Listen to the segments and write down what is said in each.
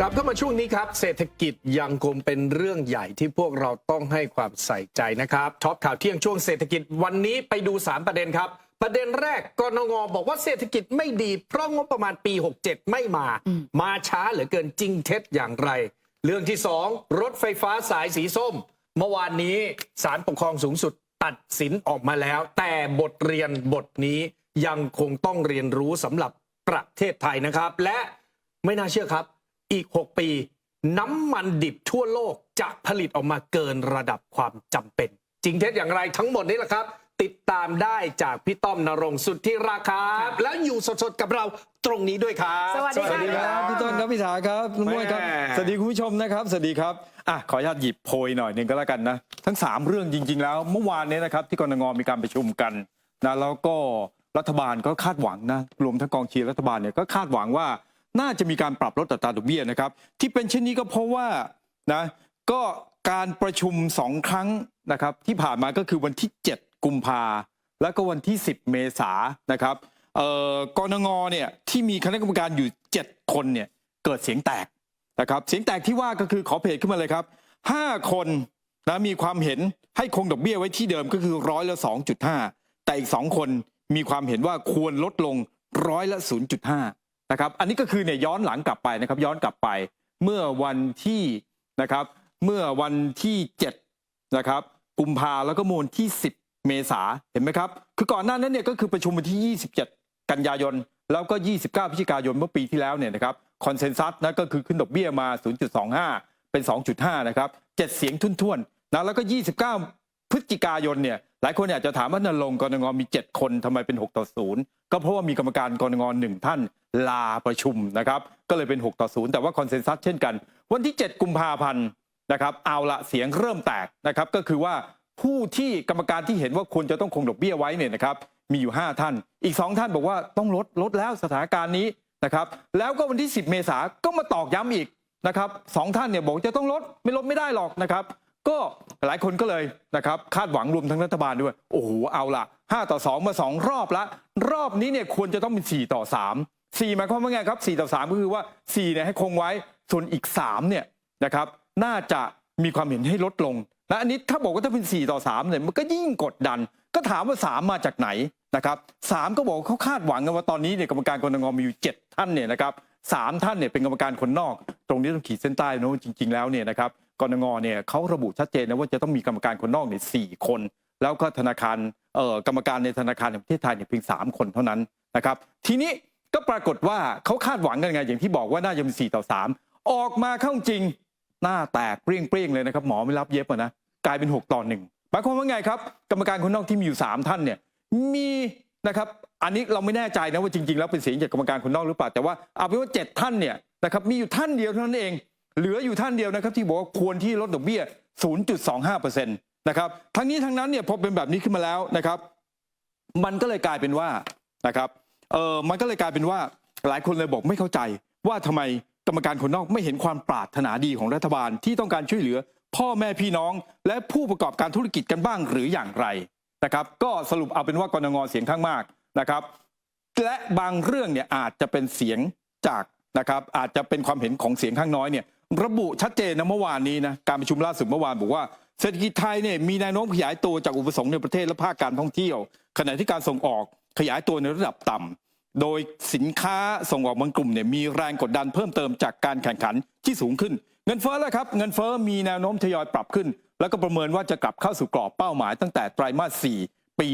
กลับเข้ามาช่วงนี้ครับเศรษฐกิจยังคงเป็นเรื่องใหญ่ที่พวกเราต้องให้ความใส่ใจนะครับท็อปข่าวเที่ยงช่วงเศรษฐกิจวันนี้ไปดู3ประเด็นครับประเด็นแรกกนง.บอกว่าเศรษฐกิจไม่ดีเพราะงบประมาณปี67ไม่มาช้าเหลือเกินจริงเท็จอย่างไรเรื่องที่2รถไฟฟ้าสายสีส้มเมื่อวานนี้ศาลปกครองสูงสุดตัดสินออกมาแล้วแต่บทเรียนบทนี้ยังคงต้องเรียนรู้สำหรับประเทศไทยนะครับและไม่น่าเชื่อครับอีก6ปีน้ำมันดิบทั่วโลกจะผลิตออกมาเกินระดับความจำเป็นจริงเท็จอย่างไรทั้งหมดนี้แหละครับติดตามได้จากพี่ต้อมณรงค์สุทธิราคาแล้วอยู่สดๆกับเราตรงนี้ด้วยครับสวัสดีครับพี่ต้นครับพี่ถาครับลุงม้วนครับสวัสดีคุณผู้ชมนะครับสวัสดีครับขออนุญาตหยิบโพยหน่อยหนึ่งก็แล้วกันนะทั้ง3เรื่องจริงๆแล้วเมื่อวานนี้นะครับที่กนง.มีการประชุมกันนะแล้วก็รัฐบาลก็คาดหวังนะรวมทั้งกองเชียร์รัฐบาลเนี่ยก็คาดหวังว่าน่าจะมีการปรับลดอัตราดอกเบี้ยนะครับที่เป็นเช่นนี้ก็เพราะว่านะก็การประชุม2ครั้งนะครับที่ผ่านมาก็คือวันที่7กุมภาแล้วก็วันที่10เมษายนนะครับกนง.เนี่ยที่มีคณะกรรมการอยู่7คนเนี่ยเกิดเสียงแตกนะครับเสียงแตกที่ว่าก็คือขอเพจขึ้นมาเลยครับ5คนนะมีความเห็นให้คงดอกเบี้ยไว้ที่เดิมก็คือ2.5%แต่อีก2คนมีความเห็นว่าควรลดลง0.5%นะครับอันนี้ก็คือเนี่ยย้อนหลังกลับไปนะครับย้อนกลับไปเมื่อวันที่นะครับเมื่อวันที่7นะครับกุมภาแล้วก็มวลที่10เมษาเห็นไหมครับคือก่อนหน้านั้นเนี่ยก็คือประชุมวันที่27กันยายนแล้วก็29พฤศจิกายนเมื่อปีที่แล้วเนี่ยนะครับคอนเซนแซสนะก็คือขึ้นดอกเบี้ยมา 0.25 เป็น 2.5 นะครับ7เสียงทุ่นๆนะแล้วก็29พฤศจิกายนเนี่ยหลายคนอาจจะถามว่าณรงค์กนง.มี7คนทำไมเป็น6-0ก็เพราะว่ามีกรรมการกนง.1ท่านลาประชุมนะครับก็เลยเป็น6-0แต่ว่าคอนเซนแซสเช่นกันวันที่7กุมภาพันธ์นะครับเอาละเสียงเริ่มแตกนะครับก็คือว่าผู้ที่กรรมการที่เห็นว่าควรจะต้องคงดอกเบี้ยไว้เนี่ยนะครับมีอยู่5ท่านอีก2ท่านบอกว่าต้องลดแล้วสถานการณ์นี้นะครับแล้วก็วันที่10เมษายนก็มาตอกย้ำอีกนะครับ2ท่านเนี่ยบอกจะต้องลดไม่ได้หรอกนะครับก็หลายคนก็เลยนะครับคาดหวังรวมทั้งรัฐบาลด้วยโอ้โหเอาละ5-2มา2รอบละรอบนี้เนี่ยควรจะต้องเป็น4-3 4หมายความว่าไงครับ4-3ก็คือว่า4เนี่ยให้คงไว้ส่วนอีก3เนี่ยนะครับน่าจะมีความเห็นให้ลดลงและอันนี้ถ้าบอกว่าถ้าเป็น4-3เนี่ยมันก็ยิ่งกดดันก็ถามว่า3มาจากไหนนะครับ3ก็บอกเขาคาดหวังกันว่าตอนนี้เนี่ยกรรมการกนง.มีอยู่7ท่านเนี่ยนะครับ3ท่านเนี่ยเป็นกรรมการคนนอกตรงนี้ต้องขีดเส้นใต้นะว่าจริงๆแล้วเนี่ยนะครับกนง.เนี่ยเขาระบุชัดเจนนะว่าจะต้องมีกรรมการคนนอกเนี่ย4คนแล้วก็ธนาคารกรรมการในธนาคารแห่งประเทศไทยเนี่ยเพียง3คนเท่านั้นนะครับทีนี้ก็ปรากฏว่าเขาคาดหวังกันไงอย่างที่บอกว่าน่าจะเป็น4-3ออกมาเข้าจริงหน้าแตกเปรี้ยงเลยนะครับหมอไม่รับเย็บนะกลายเป็น6-1หมายความว่าไงครับกรรมการคนนอกที่มีอยู่3ท่านเนี่ยมีนะครับอันนี้เราไม่แน่ใจนะว่าจริงๆแล้วเป็นเสียงจากกรรมการคนนอกหรือเปล่าแต่ว่าเอาเป็นว่า7ท่านเนี่ยนะครับมีอยู่ท่านเดียวเท่านั้นเองเหลืออยู่ท่านเดียวนะครับที่บอกว่าควรที่ลดดอกเบี้ย 0.25% นะครับทั้งนี้ทั้งนั้นเนี่ยพอเป็นแบบนี้ขึ้นมาแล้วนะครับมันก็เลยกลายเป็นว่านะครับมันก็เลยกลายเป็นว่าหลายคนเลยบอกไม่เข้าใจว่าทำไมกรรมการคนนอกไม่เห็นความปรารถนาดีของรัฐบาลที่ต้องการช่วยเหลือพ่อแม่พี่น้องและผู้ประกอบการธุรกิจกันบ้างหรืออย่างไรนะครับก็สรุปเอาเป็นว่ากนง.เสียงข้างมากนะครับและบางเรื่องเนี่ยอาจจะเป็นเสียงจากนะครับอาจจะเป็นความเห็นของเสียงข้างน้อยเนี่ยระบุชัดเจนนะเมื่อวานนี้นะการประชุมล่าสุดเมื่อวานบอกว่าเศรษฐกิจไทยเนี่ยมีแนวโน้มขยายตัวจากอุปสงค์ในประเทศและภาคการท่องเที่ยวขณะที่การส่งออกขยายตัวในระดับต่ำโดยสินค้าส่งออกบางกลุ่มเนี่ยมีแรงกดดันเพิ่มเติมจากการแข่งขันที่สูงขึ้นเงินเฟ้อแล้วครับเงินเฟ้อมีแนวโน้มทยอยปรับขึ้นแล้วก็ประเมินว่าจะกลับเข้าสู่กรอบเป้าหมายตั้งแต่ไตรมาส 4 ปี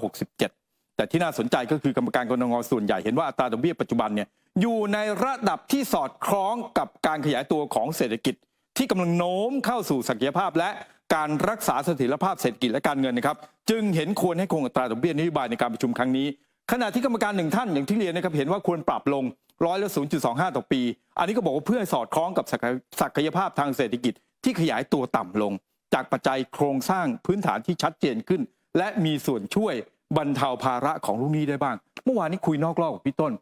2567แต่ที่น่าสนใจก็คือกรรมการกนง.ส่วนใหญ่เห็นว่าอัตราดอกเบี้ยปัจจุบันเนี่ยอยู่ในระดับที่สอดคล้องกับการขยายตัวของเศรษฐกิจที่กำลังโน้มเข้าสู่ศักยภาพและการรักษาเสถียรภาพเศรษฐกิจและการเงินนะครับจึงเห็นควรให้คงอัตราดอกเบี้ยนโยบายในการประชุมครั้งนี้ขณะที่กรรมการ1ท่านอย่างที่เรียนนะครับเห็นว่าควรปรับลง0.25%ต่อปีอันนี้ก็บอกว่าเพื่อให้สอดคล้องกับศักยภาพทางเศรษฐกิจที่ขยายตัวต่ำลงจากปัจจัยโครงสร้างพื้นฐานที่ชัดเจนขึ้นและมีส่วนช่วยบรรเทาภาระของลูกหนี้ได้บ้างเมื่อวานนี้คุยนอกรอบกับพี่ต้น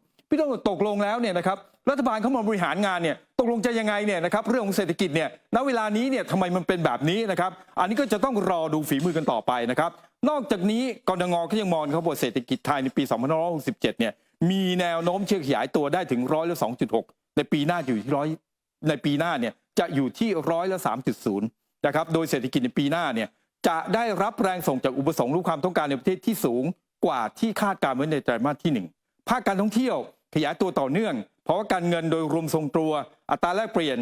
ตกลงแล้วเนี่ยนะครับรัฐบาลเข้ามาบริหารงานเนี่ยตกลงจะยังไงเนี่ยนะครับเรื่องของเศรษฐกิจเนี่ยณเวลานี้เนี่ยทำไมมันเป็นแบบนี้นะครับอันนี้ก็จะต้องรอดูฝีมือกันต่อไปนะครับนอกจากนี้กนง.ก็ยังมองเขาบอกเศรษฐกิจไทยในปี2567เนี่ยมีแนวโน้มเชื่อขยายตัวได้ถึง2.6ในปีหน้าอยู่ที่ ในปีหน้าเนี่ยจะอยู่ที่3.0นะครับโดยเศรษฐกิจในปีหน้าเนี่ยจะได้รับแรงส่งจากอุปสงค์และความต้องการในประเทศที่สูงกว่าที่คาดการณ์ไว้ในไตรมาสที่ 1ภาคการท่องเที่ยวขยายตัวต่อเนื่องเพราะว่าการเงินโดยรวมทรงตัวอัตราแลกเปลี่ยน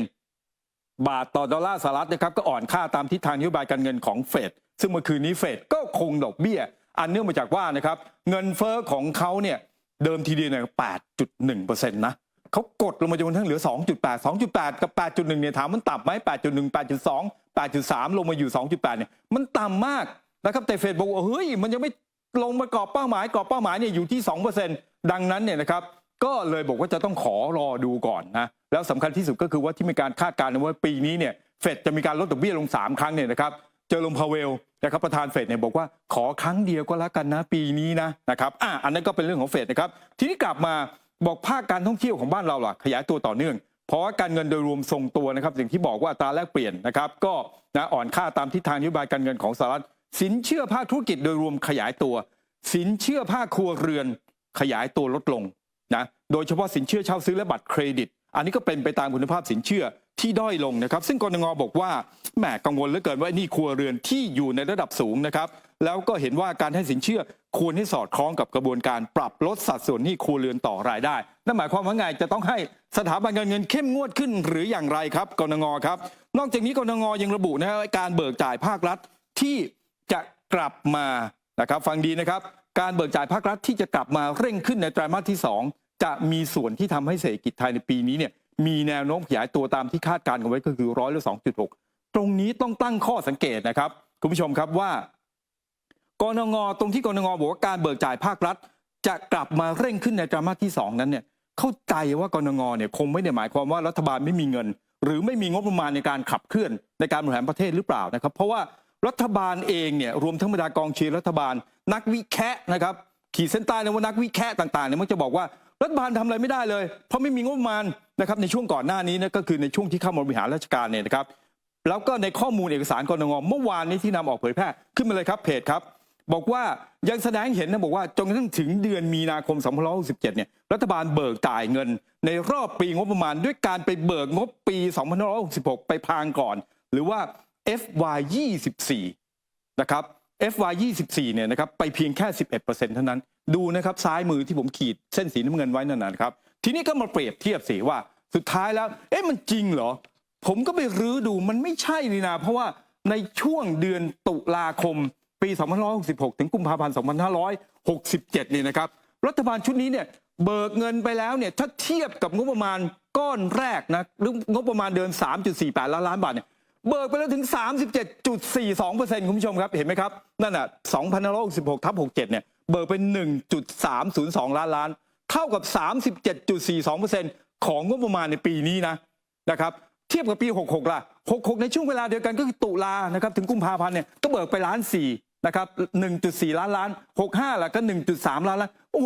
บาทต่อดอลลาร์สหรัฐนะครับก็อ่อนค่าตามทิศทางนโยบายการเงินของเฟดซึ่งเมื่อคืนนี้เฟดก็คงดอกเบี้ยอันเนื่องมาจากว่านะครับเงินเฟ้อของเขาเนี่ยเดิมทีเดียวเนี่ย 8.1% นะเขากดลงมาจนกระทั่งเหลือ 2.8 กับ 8.1 เนี่ยถามมันต่ำไหม 8.1 8.2 8.3 ลงมาอยู่ 2.8 เนี่ยมันต่ำมากนะครับแต่เฟดบอกว่าเฮ้ยมันยังไม่ลงมากรอบเป้าหมายเนี่ยอยู่ที่ 2% ดังนั้นเนี่ยนะครับก็เลยบอกว่าจะต้องขอรอดูก่อนนะแล้วสำคัญที่สุดก็คือว่าที่มีการคาดการณ์ว่าปีนี้เนี่ยเฟดจะมีการลดดอกเบี้ยลง3ครั้งเนี่ยนะครับเจอโรมพาเวลนะครับประธานเฟดเนี่ยบอกว่าขอครั้งเดียวก็แล้วกันนะปีนี้นะครับอันนั้นก็เป็นเรื่องของเฟดนะครับทีนี้กลับมาบอกภาคการท่องเที่ยวของบ้านเราล่ะขยายตัวต่อเนื่องเพราะว่าการเงินโดยรวมทรงตัวนะครับสิ่งที่บอกว่าอัตราแลกเปลี่ยนนะครับก็อ่อนค่าตามทิศทางนโยบายการเงินของสหรัฐสินเชื่อภาคธุรกิจโดยรวมขยายตัวสินเชื่อภาคครัวเรือนขยายตัวลดลงนะโดยเฉพาะสินเชื่อเช่าซื้อและบัตรเครดิตอันนี้ก็เป็นไปตามคุณภาพสินเชื่อที่ด้อยลงนะครับซึ่งกนงบอกว่าแหมกังวลเหลือเกินว่านี่ครัวเรือนที่อยู่ในระดับสูงนะครับแล้วก็เห็นว่าการให้สินเชื่อควรให้สอดคล้องกับกระบวนการปรับลดสัดส่วนหนี้ครัวเรือนต่อรายได้นั่นหมายความว่าไงจะต้องให้สถาบันการเงินเข้มงวดขึ้นหรืออย่างไรครับกนงครับนอกจากนี้กนงยังระบุนะการเบิกจ่ายภาครัฐที่จะกลับมานะครับฟังดีนะครับการเบิกจ่ายภาครัฐที่จะกลับมาเร่งขึ้นในไตรมาสที่ 2จะมีส่วนที่ทำให้เศรษฐกิจไทยในปีนี้เนี่ยมีแนวโน้มขยายตัวตามที่คาดการณ์กันไว้ก็คือ2.6ตรงนี้ต้องตั้งข้อสังเกตนะครับคุณผู้ชมครับว่ากนงตรงที่กนงบอกว่าการเบิกจ่ายภาครัฐจะกลับมาเร่งขึ้นในไตรมาสที่ 2นั้นเนี่ยเข้าใจว่ากนงเนี่ยคงไม่ได้หมายความว่ารัฐบาลไม่มีเงินหรือไม่มีงบประมาณในการขับเคลื่อนในการบริหารประเทศหรือเปล่านะครับเพราะว่ารัฐบาลเองเนี่ยรวมทั้งบรรดากองเชียร์รัฐบาลนักวิเคราะห์นะครับขีดเส้นใต้นะว่านักวิเคราะห์ต่างๆเนี่ยมันจะบอกว่ารัฐบาลทำอะไรไม่ได้เลยเพราะไม่มีงบประมาณนะครับในช่วงก่อนหน้านี้นะก็คือในช่วงที่เข้ามาบริหารราชการเนี่ยนะครับแล้วก็ในข้อมูลเอกสารกนงเมื่อวานนี้ที่นำออกเผยแพร่ขึ้นมาเลยครับเพจครับบอกว่ายังแสดงเห็นนะบอกว่าจนกระทั่งถึงเดือนมีนาคม2567เนี่ยรัฐบาลเบิกจ่ายเงินในรอบปีงบประมาณด้วยการไปเบิกงบปี2566ไปพลางก่อนหรือว่า FY24 นะครับ FY24 เนี่ยนะครับไปเพียงแค่ 11% เท่านั้นดูนะครับซ้ายมือที่ผมขีดเส้นสีน้ำเงินไว้นั่นนะครับทีนี้ก็มาเปรียบเทียบสิว่าสุดท้ายแล้วมันจริงเหรอผมก็ไปรื้อดูมันไม่ใช่นี่นะเพราะว่าในช่วงเดือนตุลาคมปี2566ถึงกุมภาพันธ์2567เนี่ยนะครับรัฐบาลชุดนี้เนี่ยเบิกเงินไปแล้วเนี่ยถ้าเทียบกับงบประมาณก้อนแรกนะหรืองบประมาณเดือน 3.48 ล้านบาทเนี่ยเบิกไปแล้วถึง 37.42% คุณผู้ชมครับเห็นไหมครับนั่นน่ะ2566/67เนี่ยเบิกเป็น 1.302 ล้านเท่ากับ 37.42% ของงบประมาณในปีนี้นะครับเทียบกับปี66ล่ะ66ในช่วงเวลาเดียวกันก็คือตุลานะครับถึงกุมภาพันธ์เนี่ยก็เบิกไป1.4 ล้านนะครับ 1.4 ล้าน65ล่ะก็ 1.3 ล้านโอ้โห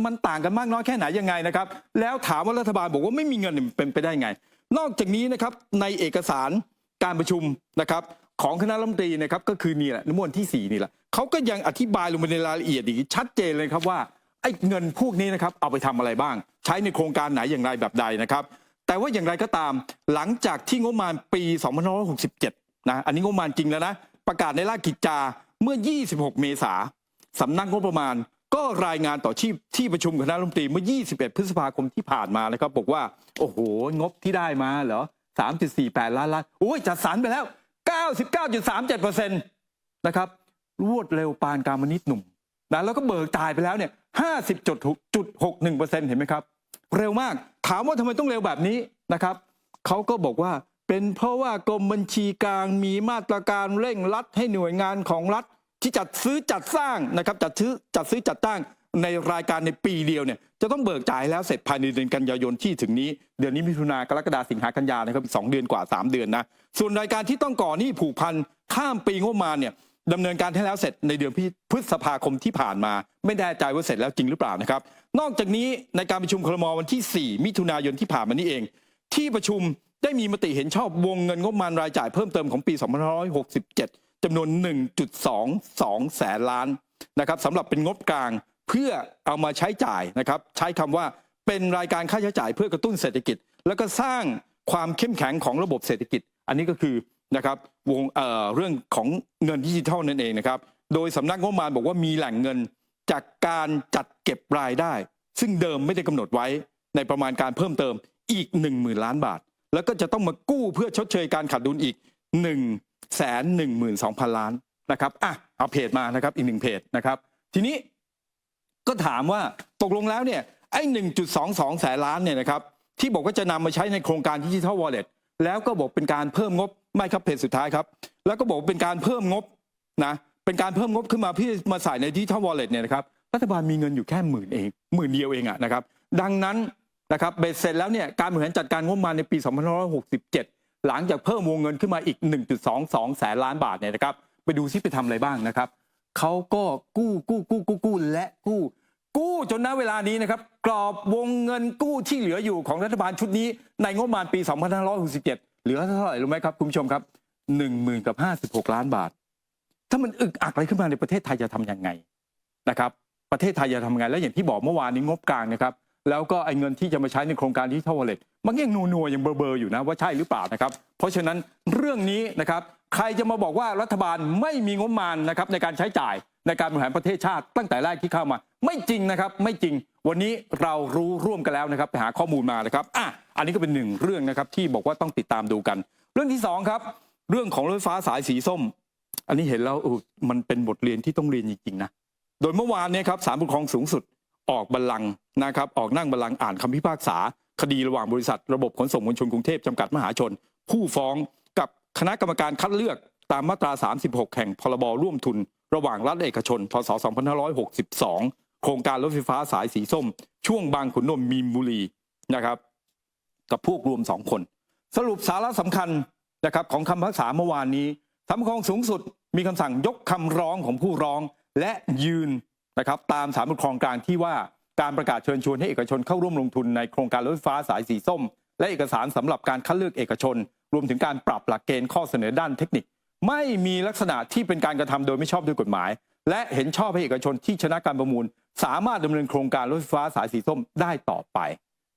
มันต่างกันมากน้อยแค่ไหนยังไงนะครับแล้วถามว่ารัฐบาลบอกว่าไม่มีเงินเป็นไปได้ไงนอกจากนี้นะครับในเอกสารการประชุมนะครับของคณะรัฐมนตรีนะครับก็คือนี่แหละนโมนที่4นี่แหละเขาก็ยังอธิบายลงไปในรายละเอียดอีกชัดเจนเลยครับว่าไอ้เงินพวกนี้นะครับเอาไปทำอะไรบ้างใช้ในโครงการไหนอย่างไรแบบใดนะครับแต่ว่าอย่างไรก็ตามหลังจากที่งบประมาณปี2567นะอันนี้งบประมาณจริงแล้วนะประกาศในราชกิจจาเมื่อ26 เมษายนสำนักงบประมาณก็รายงานต่อที่ประชุมคณะรัฐมนตรีเมื่อ21 พฤษภาคมที่ผ่านมานะครับบอกว่าโอ้โหงบที่ได้มาเหรอ 3.48 ล้านโอ้ยจัดสรรไปแล้ว 99.37% นะครับรวดเร็วปานกามนิตหนุ่มนะแล้วก็เบิกจ่ายไปแล้วเนี่ย 50.61% เห็นไหมครับเร็วมากถามว่าทำไมต้องเร็วแบบนี้นะครับเขาก็บอกว่าเป็นเพราะว่ากรมบัญชีกลางมีมาตรการเร่งรัดให้หน่วยงานของรัฐที่จัดซื้อจัดสร้างนะครับจัดซื้อจัดตั้งในรายการในปีเดียวเนี่ยจะต้องเบิกจ่ายแล้วเสร็จภายในเดือนกันยายนที่ถึงนี้เดือนนี้มิถุนากรกฎาสิงหากันยานะครับ2 เดือนกว่า3 เดือนนะส่วนรายการที่ต้องก่อหนี้ผูกพันข้ามปีงบประมาณเนี่ยดำเนินการให้แล้วเสร็จในเดือนพฤษภาคมที่ผ่านมาไม่แน่ใจว่าเสร็จแล้วจริงหรือเปล่านะครับนอกจากนี้ในการประชุมครม.วันที่4 มิถุนายนที่ผ่านมานี้เองที่ประชุมได้มีมติเห็นชอบวงเงินงบประมาณรายจ่ายเพิ่มเติมของปี2567จำนวน 1.22 แสนล้านนะครับสำหรับเป็นงบกลางเพื่อเอามาใช้จ่ายนะครับใช้คำว่าเป็นรายการค่าใช้จ่ายเพื่อกระตุ้นเศรษฐกิจแล้วก็สร้าง ความเข้มแข็งของระบบเศรษฐกิจอันนี้ก็คือนะครับเรื่องของเงินดิจิทัลนั่นเองนะครับโดยสำนักงบประมาณบอกว่ามีแหล่งเงินจากการจัดเก็บรายได้ ซึ่งเดิมไม่ได้กำหนดไว้ในประมาณการเพิ่มเติมอีก 10,000 ล้านบาทแล้วก็จะต้องมากู้เพื่อชดเชยการขาดดุลอีก 112,000 ล้านนะครับเอาเพจมานะครับอีก1เพจนะครับทีนี้ก็ถามว่าตกลงแล้วเนี่ยไอ้ 1.22 แสนล้านเนี่ยนะครับที่บอกว่าจะนำมาใช้ในโครงการดิจิทัลวอลเล็ตแล้วก็บอกเป็นการเพิ่มงบไม่ครับเพจสุดท้ายครับแล้วก็บอกเป็นการเพิ่มงบนะเป็นการเพิ่มงบขึ้นมาเพื่อมาใส่ในดิจิทัลวอลเล็ตเนี่ยนะครับรัฐบาลมีเงินอยู่แค่10,000 เดียวเองนะครับดังนั้นนะครับเบ็ดเสร็จแล้วเนี่ยการบริหารจัดการงบประมาณในปี 2567 หลังจากเพิ่มวงเงินขึ้นมาอีก 1.22 แสนล้านบาทเนี่ยนะครับไปดูซิไปทำอะไรบ้างนะครับเขาก็กู้และกู้จนณเวลานี้นะครับกรอบวงเงินกู้ที่เหลืออยู่ของรัฐบาลชุดนี้ในงบประมาณปี 2567 เหลือเท่าไหร่รู้ไหมครับคุณผู้ชมครับ 10,056 ล้านบาทถ้ามันอึกอักอะไรขึ้นมาในประเทศไทยจะทำยังไงนะครับประเทศไทยจะทำยังไงแล้วอย่างที่บอกเมื่อวานนี้งบกลางนะครับแล้วก็ไอ้เงินที่จะมาใช้ในโครงการดิจิทัลวอลเล็ตมันยังนัวยังเบอร์อยู่นะว่าใช่หรือเปล่านะครับเพราะฉะนั้นเรื่องนี้นะครับใครจะมาบอกว่ารัฐบาลไม่มีงบประมาณนะครับในการใช้จ่ายในการบริหารประเทศชาติตั้งแต่แรกที่เข้ามาไม่จริงนะครับไม่จริงวันนี้เรารู้ร่วมกันแล้วนะครับไปหาข้อมูลมานะครับอันนี้ก็เป็นหนึ่งเรื่องนะครับที่บอกว่าต้องติดตามดูกันเรื่องที่2ครับเรื่องของรถไฟฟ้าสายสีส้มอันนี้เห็นแล้วมันเป็นบทเรียนที่ต้องเรียนจริงๆนะโดยเมื่อวานนี้ครับศาลปกครองสูงสุดออกบัลลังก์นะครับออกนั่งบัลลังก์อ่านคำพิพากษาคดีระหว่างบริษัทระบบขนส่งมวลชนกรุงเทพจำกัดมหาชนผู้ฟ้องกับคณะกรรมการคัดเลือกตามมาตรา 36 แห่งพรบร่วมทุนระหว่างรัฐและเอกชนพศ 2562 โครงการรถไฟฟ้าสายสีส้มช่วงบางขุนนนท์มีนบุรีนะครับกับพวกรวม2 คนสรุปสาระสำคัญนะครับของคำพิพากษาเมื่อวานนี้ศาลปกครองสูงสุดมีคำสั่งยกคำร้องของผู้ร้องและยืนนะครับตามศาลปกครองกลางที่ว่าการประกาศเชิญชวนให้เอกชนเข้าร่วมลงทุนในโครงการรถไฟฟ้าสายสีส้มและเอกสารสำหรับการคัดเลือกเอกชนรวมถึงการปรับหลักเกณฑ์ข้อเสนอด้านเทคนิคไม่มีลักษณะที่เป็นการกระทำโดยไม่ชอบด้วยกฎหมายและเห็นชอบให้เอกชนที่ชนะการประมูลสามารถดำเนินโครงการรถไฟฟ้าสายสีส้มได้ต่อไป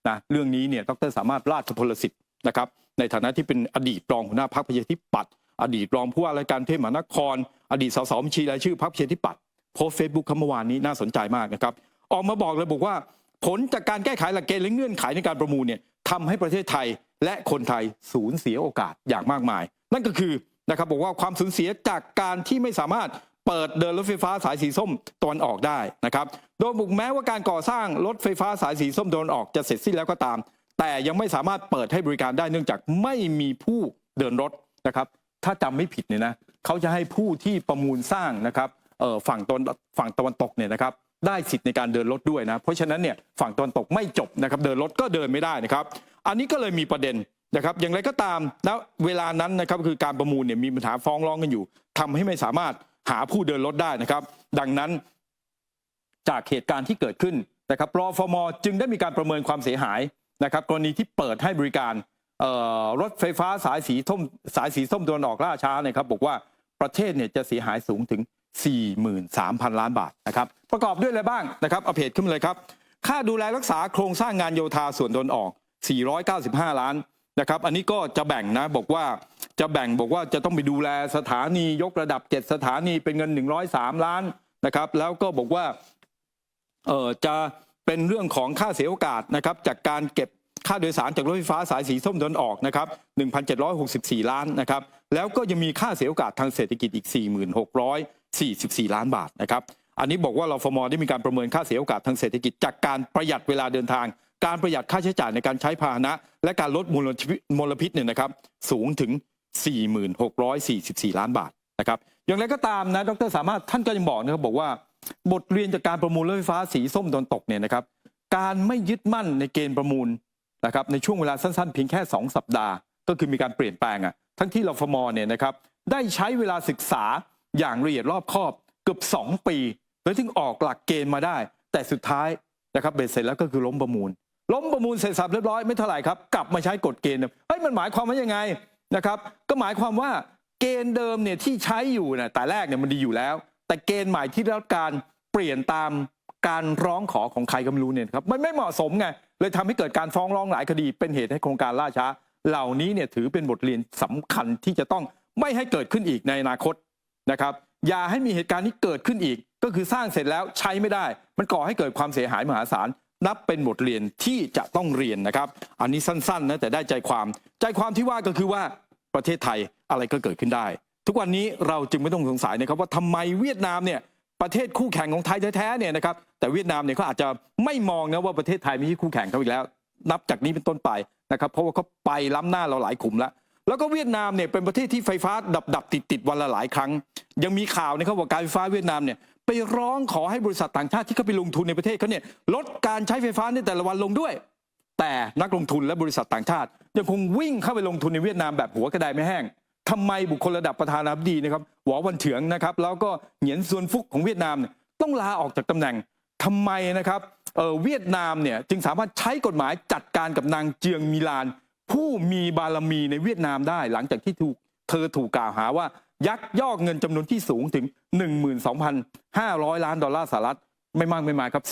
นะเรื่องนี้เนี่ยดร.สามารถราชพลสิทธิ์นะครับในฐานะที่เป็นอดีตรองหัวหน้าพรรคประชาธิปัตย์อดีตรองผู้ว่าราชการกรุงเทพมหานครอดีตสสบัญชีรายชื่อพรรคประชาธิปัตย์โพสต์เฟซบุ๊กเมื่อวานนี้น่าสนใจมากนะครับออกมาบอกเลยบอกว่าผลจากการแก้ไขหลักเกณฑ์และเงื่อนไขในการประมูลเนี่ยทำให้ประเทศไทยและคนไทยสูญเสียโอกาสอย่างมากมายนั่นก็คือนะครับบอกว่าความสูญเสียจากการที่ไม่สามารถเปิดเดินรถไฟฟ้าสายสีส้มตะวันออกได้นะครับโดยบุกแม้ว่าการก่อสร้างรถไฟฟ้าสายสีส้มตะวันออกจะเสร็จสิ้นแล้วก็ตามแต่ยังไม่สามารถเปิดให้บริการได้เนื่องจากไม่มีผู้เดินรถนะครับถ้าจำไม่ผิดเนี่ยนะเขาจะให้ผู้ที่ประมูลสร้างนะครับฝั่งตะวันตกเนี่ยนะครับได้สิทธิ์ในการเดินรถด้วยนะเพราะฉะนั้นเนี่ยฝั่งตะวันตกไม่จบนะครับเดินรถก็เดินไม่ได้นะครับอันนี้ก็เลยมีประเด็นนะครับอย่างไรก็ตามแล้วเวลานั้นนะครับคือการประมูลเนี่ยมีปัญหาฟ้องร้องกันอยู่ทำให้ไม่สามารถหาผู้เดินรถได้นะครับดังนั้นจากเหตุการณ์ที่เกิดขึ้นนะครับรฟม.จึงได้มีการประเมินความเสียหายนะครับกรณีที่เปิดให้บริการรถไฟฟ้าสายสีส้มตะวันออกล่าช้านะครับบอกว่าประเทศเนี่ยจะเสียหายสูงถึง 43,000 ล้านบาทนะครับประกอบด้วยอะไรบ้างนะครับเอาเพจขึ้นมาเลยครับค่าดูแลรักษาโครงสร้างงานโยธาส่วนตะวันออก495 ล้านนะครับอันนี้ก็จะแบ่งนะบอกว่าจะต้องไปดูแลสถานียกระดับ7 สถานีเป็นเงิน103 ล้านนะครับแล้วก็บอกว่าจะเป็นเรื่องของค่าเสียโอกาสนะครับจากการเก็บค่าโดยสารจากรถไฟฟ้าสายสีส้มตะวันออกนะครับ 1,764 ล้านนะครับแล้วก็ยังมีค่าเสียโอกาสทางเศรษฐกิจอีก 46,44 ล้านบาทนะครับอันนี้บอกว่ารฟม.ได้มีการประเมินค่าเสียโอกาสทางเศรษฐกิจจากการประหยัดเวลาเดินทางการประหยัดค่าใช้จ่ายในการใช้พาหนะและการลดมลพิษเนี่ยนะครับสูงถึง 46,44 ล้านบาทนะครับอย่างไรก็ตามนะดร.สามารถท่านก็ยังบอกนะครับบอกว่าบทเรียนจากการประมูลรถไฟฟ้าสีส้มตะวันตกเนี่ยนะครับการไม่ยึดมั่นในเกณฑ์ประมูลนะครับในช่วงเวลาสั้นๆเพียงแค่2 สัปดาห์ก็คือมีการเปลี่ยนแปลงทั้งที่รฟม.เนี่ยนะครับได้ใช้เวลาศึกษาอย่างละเอียดรอบคอบเกือบ2 ปีแล้วถึงออกหลักเกณฑ์มาได้แต่สุดท้ายนะครับเบ็ดเสร็จแล้วก็คือล้มประมูลเสร็จสับเรียบร้อยไม่เท่าไหร่ครับกลับมาใช้กฎเกณฑ์มันหมายความว่ายังไงนะครับก็หมายความว่าเกณฑ์เดิมเนี่ยที่ใช้อยู่นะแต่แรกเนี่ยมันดีอยู่แล้วแต่เกณฑ์ใหม่ที่ได้รับการเปลี่ยนตามการร้องขอของใครก็ไม่รู้เนี่ยครับมันไม่เหมาะสมไงเลยทำให้เกิดการฟ้องร้องหลายคดีเป็นเหตุให้โครงการล่าช้า เหล่านี้เนี่ยถือเป็นบทเรียนสำคัญที่จะต้องไม่ให้เกิดขึ้นอีกในอนาคตนะครับอย่าให้มีเหตุการณ์นี้เกิดขึ้นอีกก็คือสร้างเสร็จแล้วใช้ไม่ได้มันก่อให้เกิดความเสียหายมหาศาลนับเป็นบทเรียนที่จะต้องเรียนนะครับอันนี้สั้นๆนะแต่ได้ใจความที่ว่าก็คือว่าประเทศไทยอะไรก็เกิดขึ้นได้ทุกวันนี้เราจึงไม่ต้องสงสัยนะครับว่าทำไมเวียดนามเนี่ยประเทศคู่แข่งของไทยแท้ๆเนี่ยนะครับแต่เวียดนามเนี่ยเขาอาจจะไม่มองนะว่าประเทศไทยไม่ใช่คู่แข่งเขาอีกแล้วนับจากนี้เป็นต้นไปนะครับเพราะว่าเขาไปล้ำหน้าเราหลายขุมแล้วก็เวียดนามเนี่ยเป็นประเทศที่ไฟฟ้าดับติดวันละหลายครั้งยังมีข่าวนะครับว่าการไฟฟ้าเวียดนามเนี่ยไปร้องขอให้บริษัทต่างชาติที่เขาไปลงทุนในประเทศเขาเนี่ยลดการใช้ไฟฟ้าในแต่ละวันลงด้วยแต่นักลงทุนและบริษัทต่างชาติยังคงวิ่งเข้าไปลงทุนในเวียดนามแบบหัวกระไดไม่แห้งทำไมบุคคลระดับประธานาธิบดีนะครับหวอวันเถียงนะครับแล้วก็เหงียนซวนฟุกของเวียดนามเนี่ยต้องลาออกจากตำแหน่งทำไมนะครับเวียดนามเนี่ยจึงสามารถใช้กฎหมายจัดการกับนางเจืองมีลานผู้มีบารมีในเวียดนามได้หลังจากที่เธอถูกกล่าวหาว่ายักยอกเงินจำนวนที่สูงถึง 12,500 ล้านดอลลาร์สหรัฐไม่มากไม่มายครับ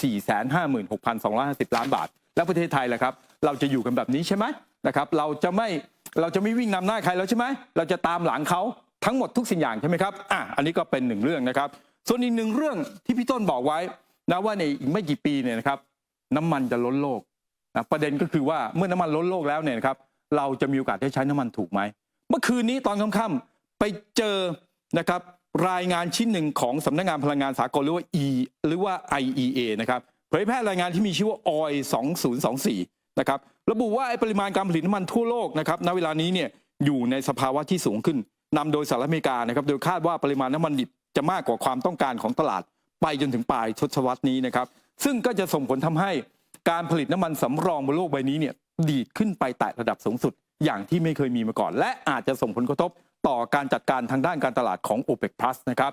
456,250 ล้านบาทแล้วประเทศไทยล่ะครับเราจะอยู่กันแบบนี้ใช่ไหมนะครับเราจะไม่วิ่งนำหน้าใครแล้วใช่ไหมเราจะตามหลังเขาทั้งหมดทุกสิ่งอย่างใช่ไหมครับอันนี้ก็เป็นหนึ่งเรื่องนะครับส่วนอีกหนึ่งเรื่องที่พี่ต้นบอกไว้นะว่าในอีกไม่กี่ปีเนี่ยนะครับน้ำมันจะล้นโลกนะประเด็นก็คือว่าเมื่อน้ำมันล้นโลกแล้วเนี่ยนะครับเราจะมีโอกาสได้ใช้น้ำมันถูกไหมเมื่อคืนนี้ตอนค่ำๆไปเจอนะครับรายงานชิ้นหนึ่งของสำนักงานพลังงานสากลหรือว่า IEA นะครับเผยแพร่รายงานที่มีชื่อว่า OIL 2024นะครับระบุว่าปริมาณการผลิตน้ำมันทั่วโลกนะครับณเวลานี้เนี่ยอยู่ในสภาวะที่สูงขึ้นนำโดยสหรัฐอเมริกานะครับโดยคาดว่าปริมาณน้ำมันดิบจะมากกว่าความต้องการของตลาดไปจนถึงปลายทศวรรษนี้นะครับซึ่งก็จะส่งผลทำให้การผลิตน้ำมันสำรองบนโลกใบนี้เนี่ยดีดขึ้นไปแตะระดับสูงสุดอย่างที่ไม่เคยมีมาก่อนและอาจจะส่งผลกระทบต่อการจัดการทางด้านการตลาดของ OPEC Plus นะครับ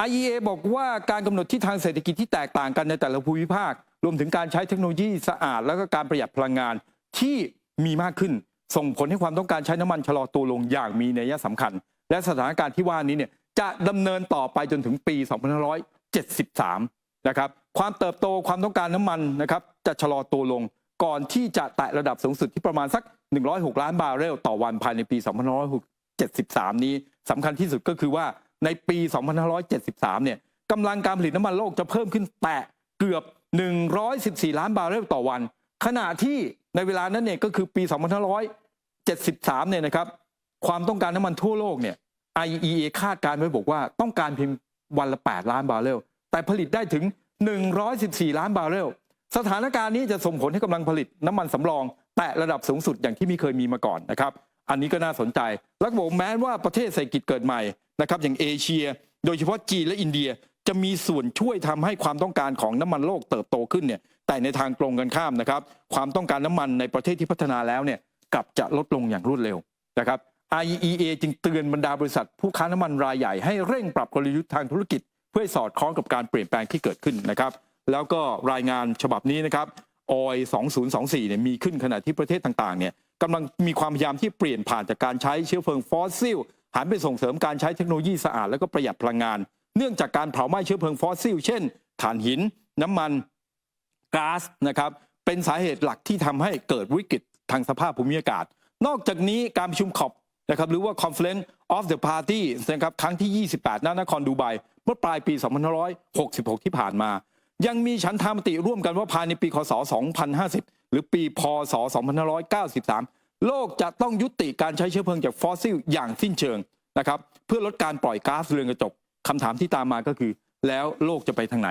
IEA บอกว่าการกำหนดทิศทางเศรษฐกิจที่แตกต่างกันในแต่ละภูมิภาครวมถึงการใช้เทคโนโลยีสะอาดแล้วก็การประหยัดพลังงานที่มีมากขึ้นส่งผลให้ความต้องการใช้น้ำมันชะลอตัวลงอย่างมีนัยสำคัญและสถานการณ์ที่ว่านี้เนี่ยจะดำเนินต่อไปจนถึงปี 2573 นะครับความเติบโตความต้องการน้ำมันนะครับจะชะลอตัวลงก่อนที่จะแตะระดับสูงสุดที่ประมาณสัก106 ล้านบาร์เรลต่อวันภายในปี 2573 นี้สำคัญที่สุดก็คือว่าในปี 2573 เนี่ยกำลังการผลิตน้ำมันโลกจะเพิ่มขึ้นแตะเกือบ114 ล้านบาร์เรลต่อวันขณะที่ในเวลานั้นเนี่ยก็คือปี 2573 เนี่ยนะครับความต้องการน้ำมันทั่วโลกเนี่ย IEA คาดการณ์ไว้บอกว่าต้องการเพียงวันละ8 ล้านบาร์เรลแต่ผลิตได้ถึง114 ล้านบาร์เรลสถานการณ์นี้จะส่งผลให้กำลังผลิตน้ำมันสำรองแตะระดับสูงสุดอย่างที่ไม่เคยมีมาก่อนนะครับอันนี้ก็น่าสนใจแล้วก็บอกแม้ว่าประเทศเศรษฐกิจเกิดใหม่นะครับอย่างเอเชียโดยเฉพาะจีนและอินเดียจะมีส่วนช่วยทำให้ความต้องการของน้ำมันโลกเติบโตขึ้นเนี่ยแต่ในทางตรงกันข้ามนะครับความต้องการน้ำมันในประเทศที่พัฒนาแล้วเนี่ยกลับจะลดลงอย่างรวดเร็วนะครับ IEA จึงเตือนบรรดาบริษัทผู้ค้าน้ำมันรายใหญ่ให้เร่งปรับกลยุทธ์ทางธุรกิจเพื่อสอดคล้องกับการเปลี่ยนแปลงที่เกิดขึ้นนะครับแล้วก็รายงานฉบับนี้นะครับ OIL 2024 เนี่ยมีขึ้นขณะที่ประเทศต่างๆเนี่ยกำลังมีความพยายามที่เปลี่ยนผ่านจากการใช้เชื้อเพลิงฟอสซิลหันไปส่งเสริมการใช้เทคโนโลยีสะอาดและก็ประหยัดพลังงานเนื่องจากการเผาไหม้เชื้อเพลิงฟอสซิลเช่นถ่านหินน้ำมันก๊าซนะครับเป็นสาเหตุหลักที่ทำให้เกิดวิกฤตทางสภาพภูมิอากาศนอกจากนี้การประชุมคอปนะครับหรือว่า Conference of the Party นะครับครั้งที่ 28 ณ นครดูไบเมื่อปลายปี 2566 ที่ผ่านมายังมีฉันทามติร่วมกันว่าภายในปีคศ 2050 หรือปีพศ 2593 โลกจะต้องยุติการใช้เชื้อเพลิงจากฟอสซิลอย่างสิ้นเชิงนะครับเพื่อลดการปล่อยก๊าซเรือนกระจกคำถามที่ตามมาก็คือแล้วโลกจะไปทางไหน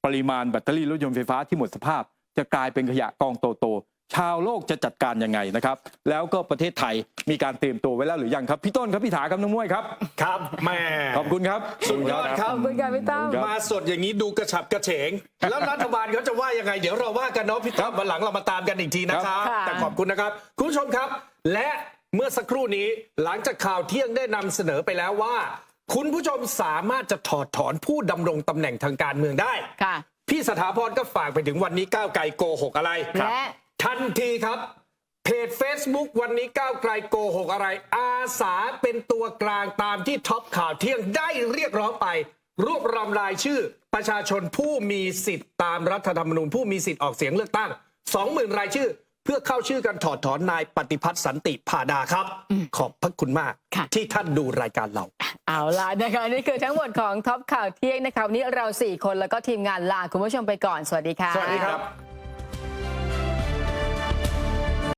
ปริมาณแบตเตอรี่รถยนต์ไฟฟ้าที่หมดสภาพจะกลายเป็นขยะกองโตๆชาวโลกจะจัดการยังไงนะครับแล้วก็ประเทศไทยมีการเตรียมตัวไว้แล้วหรือยังครับพี่ต้นครับพี่ถาครับน้องมวยครับครับแม่ขอบคุณครับสุดยอดครับขอบคุณค่ะพี่ตั้มมาสดอย่างนี้ดูกระฉับกระเฉงแล้วรัฐบาลเขาจะว่ายังไงเดี๋ยวเราว่ากันเนาะพี่ตั้มวันหลังเรามาตามกันอีกทีนะครับแต่ขอบคุณนะครับคุณผู้ชมครับและเมื่อสักครู่นี้หลังจากข่าวเที่ยงได้นำเสนอไปแล้วว่าคุณผู้ชมสามารถจะถอดถอนผู้ดำรงตำแหน่งทางการเมืองได้พี่สถาพรก็ฝากไปถึงวันนี้ก้าวไกลโกหกอะไรทันทีครับเพจ Facebook วันนี้ก้าวไกลโกหกอะไรอาสาเป็นตัวกลางตามที่ท็อปข่าวเที่ยงได้เรียกร้องไปรวบรวมรายชื่อประชาชนผู้มีสิทธิ์ตามรัฐธรรมนูญผู้มีสิทธิ์ออกเสียงเลือกตั้ง 20,000 รายชื่อ เพื่อเข้าชื่อกันถอดถอนนายปฏิพัฒน์สันติพาดาครับ ขอบพระคุณมาก ค่ะ ที่ท่านดูรายการเรา เอาล่ะนะคะนี่คือทั้งหมดของท็อปข่าวเที่ยงนะคะวันนี้เรา4 คนแล้วก็ทีมงานลาคุณผู้ชมไปก่อนสวัสดีค่ะ สวัสดีครับ